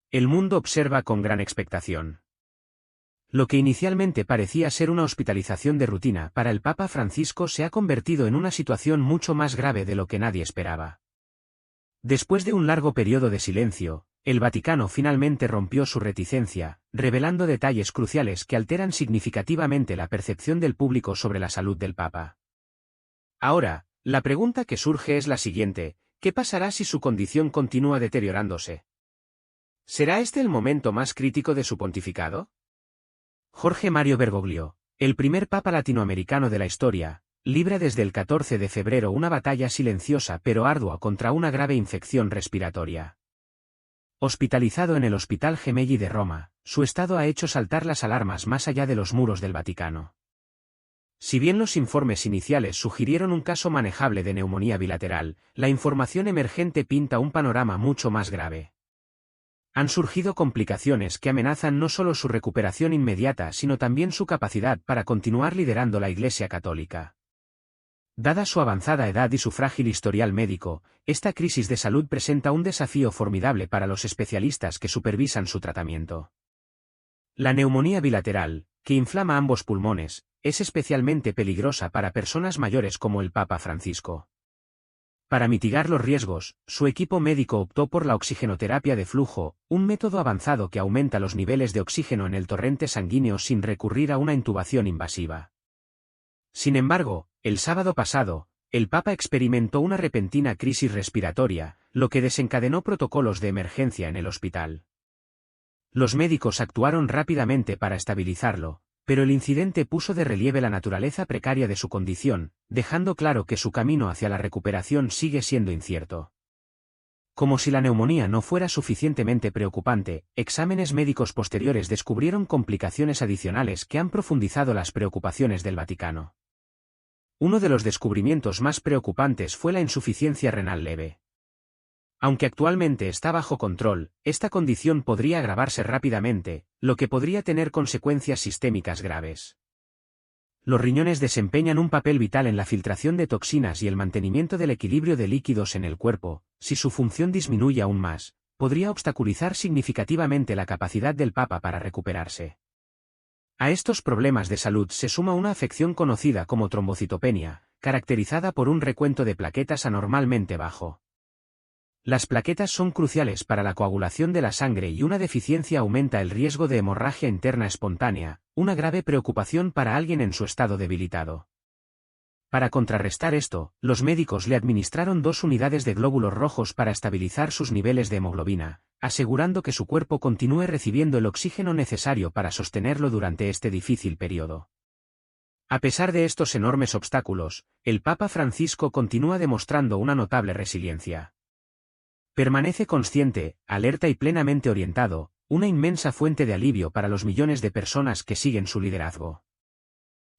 El mundo observa con gran expectación. Lo que inicialmente parecía ser una hospitalización de rutina para el Papa Francisco se ha convertido en una situación mucho más grave de lo que nadie esperaba. Después de un largo periodo de silencio, el Vaticano finalmente rompió su reticencia, revelando detalles cruciales que alteran significativamente la percepción del público sobre la salud del Papa. Ahora, la pregunta que surge es la siguiente: ¿qué pasará si su condición continúa deteriorándose? ¿Será este el momento más crítico de su pontificado? Jorge Mario Bergoglio, el primer papa latinoamericano de la historia, libra desde el 14 de febrero una batalla silenciosa pero ardua contra una grave infección respiratoria. Hospitalizado en el Hospital Gemelli de Roma, su estado ha hecho saltar las alarmas más allá de los muros del Vaticano. Si bien los informes iniciales sugirieron un caso manejable de neumonía bilateral, la información emergente pinta un panorama mucho más grave. Han surgido complicaciones que amenazan no solo su recuperación inmediata sino también su capacidad para continuar liderando la Iglesia Católica. Dada su avanzada edad y su frágil historial médico, esta crisis de salud presenta un desafío formidable para los especialistas que supervisan su tratamiento. La neumonía bilateral, que inflama ambos pulmones, es especialmente peligrosa para personas mayores como el Papa Francisco. Para mitigar los riesgos, su equipo médico optó por la oxigenoterapia de flujo, un método avanzado que aumenta los niveles de oxígeno en el torrente sanguíneo sin recurrir a una intubación invasiva. Sin embargo, el sábado pasado, el Papa experimentó una repentina crisis respiratoria, lo que desencadenó protocolos de emergencia en el hospital. Los médicos actuaron rápidamente para estabilizarlo, pero el incidente puso de relieve la naturaleza precaria de su condición, dejando claro que su camino hacia la recuperación sigue siendo incierto. Como si la neumonía no fuera suficientemente preocupante, exámenes médicos posteriores descubrieron complicaciones adicionales que han profundizado las preocupaciones del Vaticano. Uno de los descubrimientos más preocupantes fue la insuficiencia renal leve. Aunque actualmente está bajo control, esta condición podría agravarse rápidamente, lo que podría tener consecuencias sistémicas graves. Los riñones desempeñan un papel vital en la filtración de toxinas y el mantenimiento del equilibrio de líquidos en el cuerpo. Si su función disminuye aún más, podría obstaculizar significativamente la capacidad del Papa para recuperarse. A estos problemas de salud se suma una afección conocida como trombocitopenia, caracterizada por un recuento de plaquetas anormalmente bajo. Las plaquetas son cruciales para la coagulación de la sangre y una deficiencia aumenta el riesgo de hemorragia interna espontánea, una grave preocupación para alguien en su estado debilitado. Para contrarrestar esto, los médicos le administraron 2 unidades de glóbulos rojos para estabilizar sus niveles de hemoglobina, asegurando que su cuerpo continúe recibiendo el oxígeno necesario para sostenerlo durante este difícil periodo. A pesar de estos enormes obstáculos, el Papa Francisco continúa demostrando una notable resiliencia. Permanece consciente, alerta y plenamente orientado, una inmensa fuente de alivio para los millones de personas que siguen su liderazgo.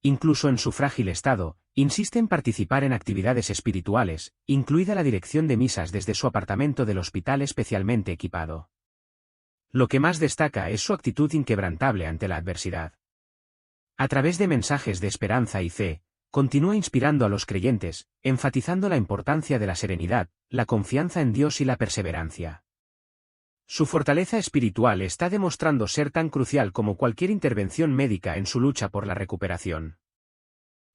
Incluso en su frágil estado, insiste en participar en actividades espirituales, incluida la dirección de misas desde su apartamento del hospital especialmente equipado. Lo que más destaca es su actitud inquebrantable ante la adversidad. A través de mensajes de esperanza y fe, continúa inspirando a los creyentes, enfatizando la importancia de la serenidad, la confianza en Dios y la perseverancia. Su fortaleza espiritual está demostrando ser tan crucial como cualquier intervención médica en su lucha por la recuperación.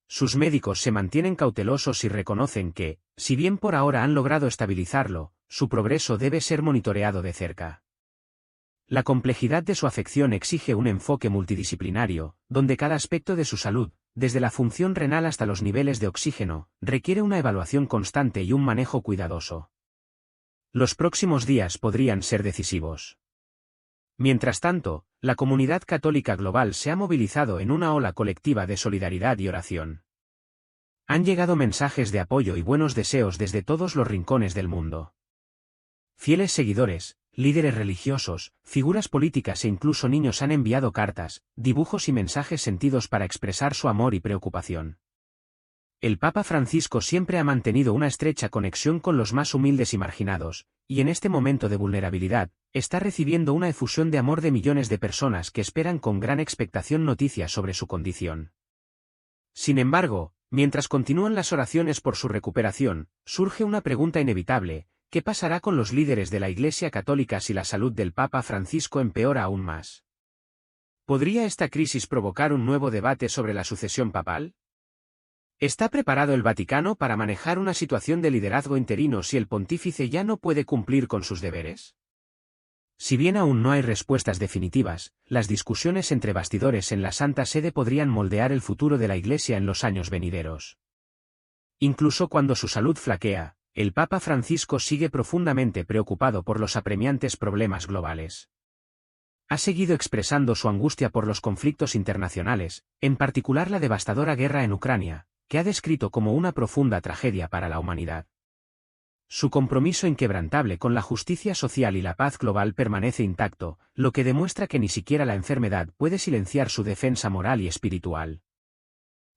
Sus médicos se mantienen cautelosos y reconocen que, si bien por ahora han logrado estabilizarlo, su progreso debe ser monitoreado de cerca. La complejidad de su afección exige un enfoque multidisciplinario, donde cada aspecto de su salud, desde la función renal hasta los niveles de oxígeno, requiere una evaluación constante y un manejo cuidadoso. Los próximos días podrían ser decisivos. Mientras tanto, la comunidad católica global se ha movilizado en una ola colectiva de solidaridad y oración. Han llegado mensajes de apoyo y buenos deseos desde todos los rincones del mundo. Fieles seguidores, líderes religiosos, figuras políticas e incluso niños han enviado cartas, dibujos y mensajes sentidos para expresar su amor y preocupación. El Papa Francisco siempre ha mantenido una estrecha conexión con los más humildes y marginados, y en este momento de vulnerabilidad, está recibiendo una efusión de amor de millones de personas que esperan con gran expectación noticias sobre su condición. Sin embargo, mientras continúan las oraciones por su recuperación, surge una pregunta inevitable: ¿qué pasará con los líderes de la Iglesia Católica si la salud del Papa Francisco empeora aún más? ¿Podría esta crisis provocar un nuevo debate sobre la sucesión papal? ¿Está preparado el Vaticano para manejar una situación de liderazgo interino si el pontífice ya no puede cumplir con sus deberes? Si bien aún no hay respuestas definitivas, las discusiones entre bastidores en la Santa Sede podrían moldear el futuro de la Iglesia en los años venideros. Incluso cuando su salud flaquea, el Papa Francisco sigue profundamente preocupado por los apremiantes problemas globales. Ha seguido expresando su angustia por los conflictos internacionales, en particular la devastadora guerra en Ucrania, que ha descrito como una profunda tragedia para la humanidad. Su compromiso inquebrantable con la justicia social y la paz global permanece intacto, lo que demuestra que ni siquiera la enfermedad puede silenciar su defensa moral y espiritual.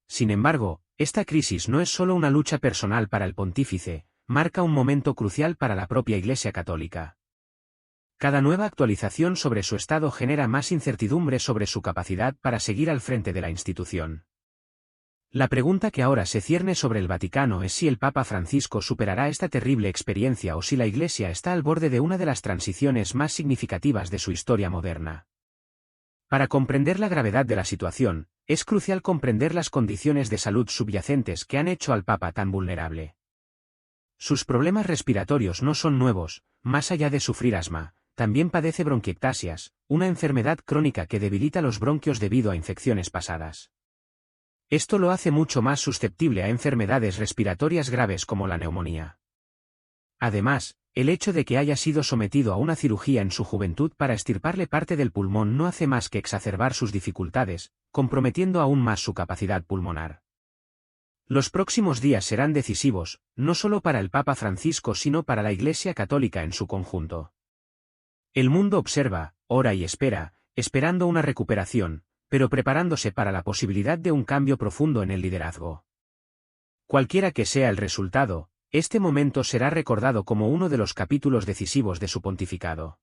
Sin embargo, esta crisis no es solo una lucha personal para el pontífice, marca un momento crucial para la propia Iglesia Católica. Cada nueva actualización sobre su estado genera más incertidumbre sobre su capacidad para seguir al frente de la institución. La pregunta que ahora se cierne sobre el Vaticano es si el Papa Francisco superará esta terrible experiencia o si la Iglesia está al borde de una de las transiciones más significativas de su historia moderna. Para comprender la gravedad de la situación, es crucial comprender las condiciones de salud subyacentes que han hecho al Papa tan vulnerable. Sus problemas respiratorios no son nuevos, más allá de sufrir asma, también padece bronquiectasias, una enfermedad crónica que debilita los bronquios debido a infecciones pasadas. Esto lo hace mucho más susceptible a enfermedades respiratorias graves como la neumonía. Además, el hecho de que haya sido sometido a una cirugía en su juventud para extirparle parte del pulmón no hace más que exacerbar sus dificultades, comprometiendo aún más su capacidad pulmonar. Los próximos días serán decisivos, no solo para el Papa Francisco sino para la Iglesia Católica en su conjunto. El mundo observa, ora y espera, esperando una recuperación, pero preparándose para la posibilidad de un cambio profundo en el liderazgo. Cualquiera que sea el resultado, este momento será recordado como uno de los capítulos decisivos de su pontificado.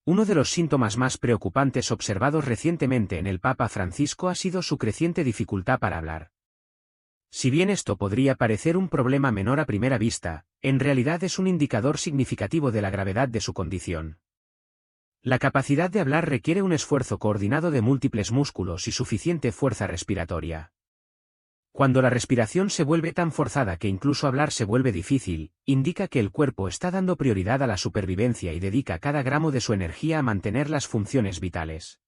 Uno de los síntomas más preocupantes observados recientemente en el Papa Francisco ha sido su creciente dificultad para hablar. Si bien esto podría parecer un problema menor a primera vista, en realidad es un indicador significativo de la gravedad de su condición. La capacidad de hablar requiere un esfuerzo coordinado de múltiples músculos y suficiente fuerza respiratoria. Cuando la respiración se vuelve tan forzada que incluso hablar se vuelve difícil, indica que el cuerpo está dando prioridad a la supervivencia y dedica cada gramo de su energía a mantener las funciones vitales.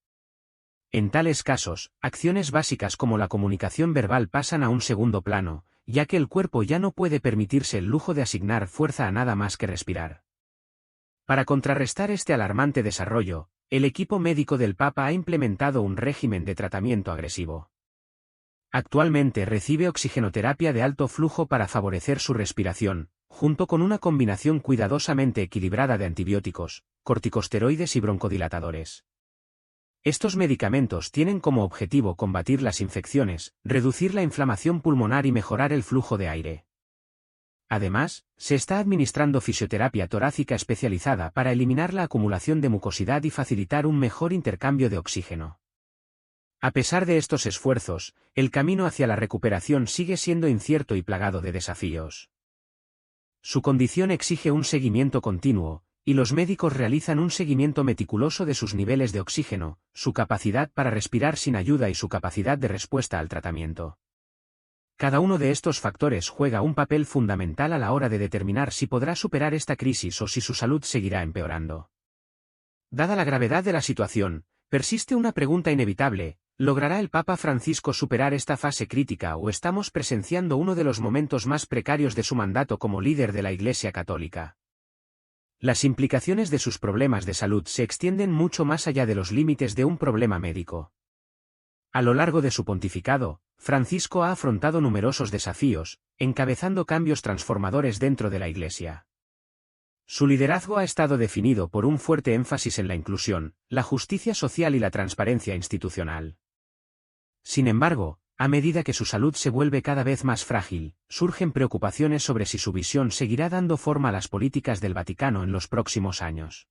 En tales casos, acciones básicas como la comunicación verbal pasan a un segundo plano, ya que el cuerpo ya no puede permitirse el lujo de asignar fuerza a nada más que respirar. Para contrarrestar este alarmante desarrollo, el equipo médico del Papa ha implementado un régimen de tratamiento agresivo. Actualmente recibe oxigenoterapia de alto flujo para favorecer su respiración, junto con una combinación cuidadosamente equilibrada de antibióticos, corticosteroides y broncodilatadores. Estos medicamentos tienen como objetivo combatir las infecciones, reducir la inflamación pulmonar y mejorar el flujo de aire. Además, se está administrando fisioterapia torácica especializada para eliminar la acumulación de mucosidad y facilitar un mejor intercambio de oxígeno. A pesar de estos esfuerzos, el camino hacia la recuperación sigue siendo incierto y plagado de desafíos. Su condición exige un seguimiento continuo, y los médicos realizan un seguimiento meticuloso de sus niveles de oxígeno, su capacidad para respirar sin ayuda y su capacidad de respuesta al tratamiento. Cada uno de estos factores juega un papel fundamental a la hora de determinar si podrá superar esta crisis o si su salud seguirá empeorando. Dada la gravedad de la situación, persiste una pregunta inevitable: ¿logrará el Papa Francisco superar esta fase crítica o estamos presenciando uno de los momentos más precarios de su mandato como líder de la Iglesia Católica? Las implicaciones de sus problemas de salud se extienden mucho más allá de los límites de un problema médico. A lo largo de su pontificado, Francisco ha afrontado numerosos desafíos, encabezando cambios transformadores dentro de la Iglesia. Su liderazgo ha estado definido por un fuerte énfasis en la inclusión, la justicia social y la transparencia institucional. Sin embargo, a medida que su salud se vuelve cada vez más frágil, surgen preocupaciones sobre si su visión seguirá dando forma a las políticas del Vaticano en los próximos años.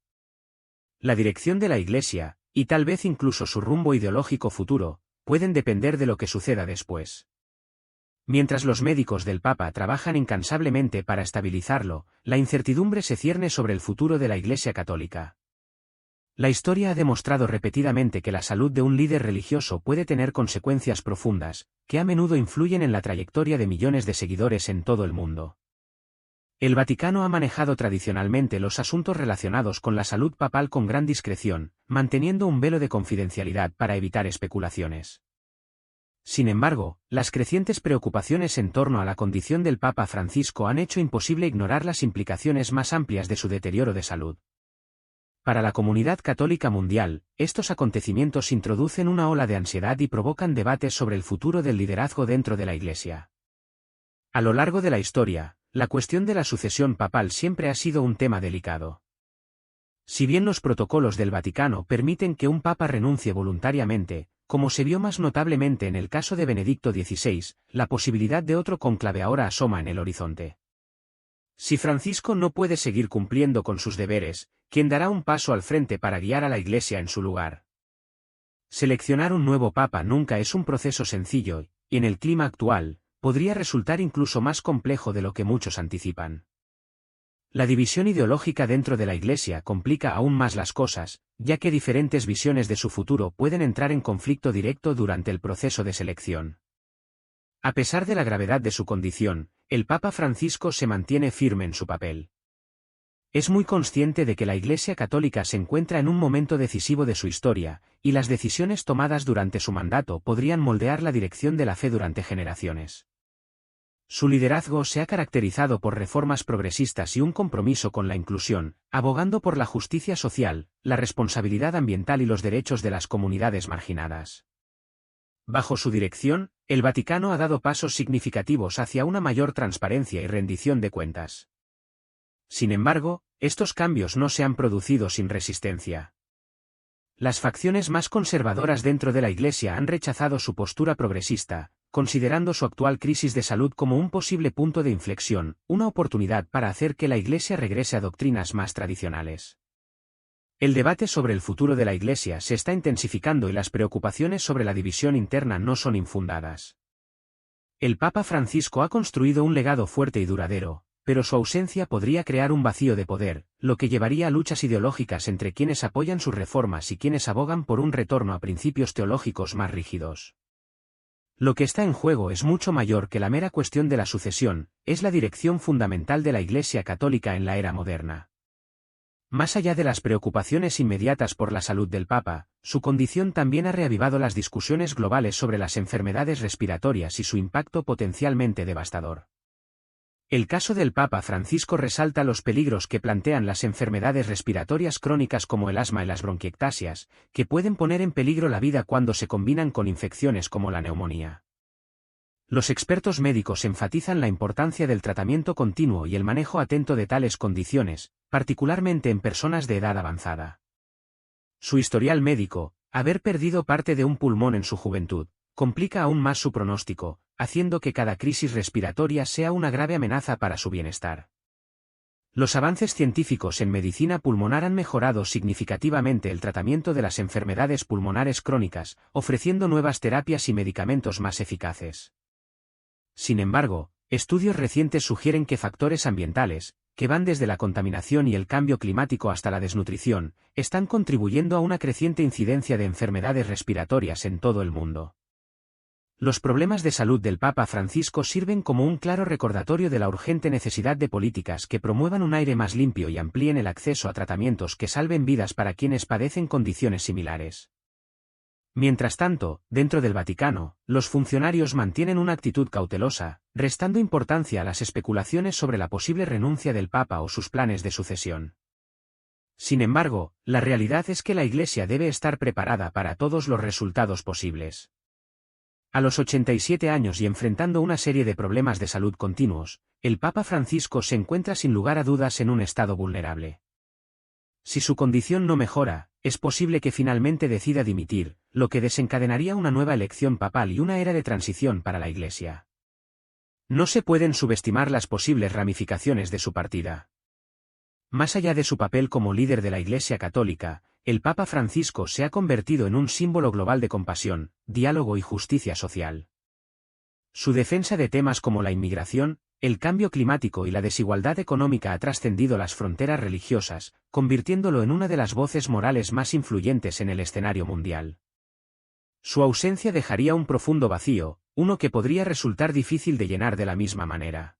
La dirección de la Iglesia, y tal vez incluso su rumbo ideológico futuro, pueden depender de lo que suceda después. Mientras los médicos del Papa trabajan incansablemente para estabilizarlo, la incertidumbre se cierne sobre el futuro de la Iglesia Católica. La historia ha demostrado repetidamente que la salud de un líder religioso puede tener consecuencias profundas, que a menudo influyen en la trayectoria de millones de seguidores en todo el mundo. El Vaticano ha manejado tradicionalmente los asuntos relacionados con la salud papal con gran discreción, manteniendo un velo de confidencialidad para evitar especulaciones. Sin embargo, las crecientes preocupaciones en torno a la condición del Papa Francisco han hecho imposible ignorar las implicaciones más amplias de su deterioro de salud. Para la comunidad católica mundial, estos acontecimientos introducen una ola de ansiedad y provocan debates sobre el futuro del liderazgo dentro de la Iglesia. A lo largo de la historia, la cuestión de la sucesión papal siempre ha sido un tema delicado. Si bien los protocolos del Vaticano permiten que un papa renuncie voluntariamente, como se vio más notablemente en el caso de Benedicto XVI, la posibilidad de otro cónclave ahora asoma en el horizonte. Si Francisco no puede seguir cumpliendo con sus deberes, ¿quién dará un paso al frente para guiar a la Iglesia en su lugar? Seleccionar un nuevo papa nunca es un proceso sencillo, y en el clima actual, podría resultar incluso más complejo de lo que muchos anticipan. La división ideológica dentro de la Iglesia complica aún más las cosas, ya que diferentes visiones de su futuro pueden entrar en conflicto directo durante el proceso de selección. A pesar de la gravedad de su condición, el Papa Francisco se mantiene firme en su papel. Es muy consciente de que la Iglesia Católica se encuentra en un momento decisivo de su historia, y las decisiones tomadas durante su mandato podrían moldear la dirección de la fe durante generaciones. Su liderazgo se ha caracterizado por reformas progresistas y un compromiso con la inclusión, abogando por la justicia social, la responsabilidad ambiental y los derechos de las comunidades marginadas. Bajo su dirección, el Vaticano ha dado pasos significativos hacia una mayor transparencia y rendición de cuentas. Sin embargo, estos cambios no se han producido sin resistencia. Las facciones más conservadoras dentro de la Iglesia han rechazado su postura progresista, considerando su actual crisis de salud como un posible punto de inflexión, una oportunidad para hacer que la Iglesia regrese a doctrinas más tradicionales. El debate sobre el futuro de la Iglesia se está intensificando y las preocupaciones sobre la división interna no son infundadas. El Papa Francisco ha construido un legado fuerte y duradero, pero su ausencia podría crear un vacío de poder, lo que llevaría a luchas ideológicas entre quienes apoyan sus reformas y quienes abogan por un retorno a principios teológicos más rígidos. Lo que está en juego es mucho mayor que la mera cuestión de la sucesión, es la dirección fundamental de la Iglesia Católica en la era moderna. Más allá de las preocupaciones inmediatas por la salud del Papa, su condición también ha reavivado las discusiones globales sobre las enfermedades respiratorias y su impacto potencialmente devastador. El caso del Papa Francisco resalta los peligros que plantean las enfermedades respiratorias crónicas como el asma y las bronquiectasias, que pueden poner en peligro la vida cuando se combinan con infecciones como la neumonía. Los expertos médicos enfatizan la importancia del tratamiento continuo y el manejo atento de tales condiciones, particularmente en personas de edad avanzada. Su historial médico, haber perdido parte de un pulmón en su juventud, complica aún más su pronóstico, haciendo que cada crisis respiratoria sea una grave amenaza para su bienestar. Los avances científicos en medicina pulmonar han mejorado significativamente el tratamiento de las enfermedades pulmonares crónicas, ofreciendo nuevas terapias y medicamentos más eficaces. Sin embargo, estudios recientes sugieren que factores ambientales, que van desde la contaminación y el cambio climático hasta la desnutrición, están contribuyendo a una creciente incidencia de enfermedades respiratorias en todo el mundo. Los problemas de salud del Papa Francisco sirven como un claro recordatorio de la urgente necesidad de políticas que promuevan un aire más limpio y amplíen el acceso a tratamientos que salven vidas para quienes padecen condiciones similares. Mientras tanto, dentro del Vaticano, los funcionarios mantienen una actitud cautelosa, restando importancia a las especulaciones sobre la posible renuncia del Papa o sus planes de sucesión. Sin embargo, la realidad es que la Iglesia debe estar preparada para todos los resultados posibles. A los 87 años y enfrentando una serie de problemas de salud continuos, el Papa Francisco se encuentra sin lugar a dudas en un estado vulnerable. Si su condición no mejora, es posible que finalmente decida dimitir, lo que desencadenaría una nueva elección papal y una era de transición para la Iglesia. No se pueden subestimar las posibles ramificaciones de su partida. Más allá de su papel como líder de la Iglesia Católica, el Papa Francisco se ha convertido en un símbolo global de compasión, diálogo y justicia social. Su defensa de temas como la inmigración, el cambio climático y la desigualdad económica ha trascendido las fronteras religiosas, convirtiéndolo en una de las voces morales más influyentes en el escenario mundial. Su ausencia dejaría un profundo vacío, uno que podría resultar difícil de llenar de la misma manera.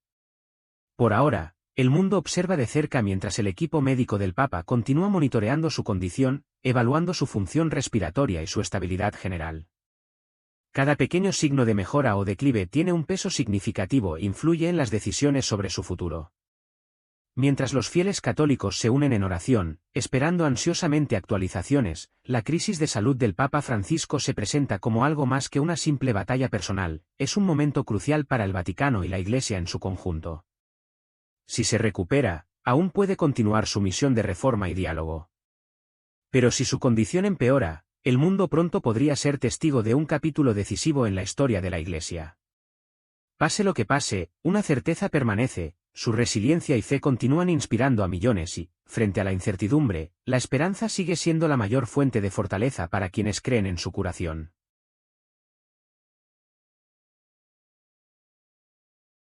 Por ahora, el mundo observa de cerca mientras el equipo médico del Papa continúa monitoreando su condición, evaluando su función respiratoria y su estabilidad general. Cada pequeño signo de mejora o declive tiene un peso significativo e influye en las decisiones sobre su futuro. Mientras los fieles católicos se unen en oración, esperando ansiosamente actualizaciones, la crisis de salud del Papa Francisco se presenta como algo más que una simple batalla personal, es un momento crucial para el Vaticano y la Iglesia en su conjunto. Si se recupera, aún puede continuar su misión de reforma y diálogo. Pero si su condición empeora, el mundo pronto podría ser testigo de un capítulo decisivo en la historia de la Iglesia. Pase lo que pase, una certeza permanece, su resiliencia y fe continúan inspirando a millones y, frente a la incertidumbre, la esperanza sigue siendo la mayor fuente de fortaleza para quienes creen en su curación.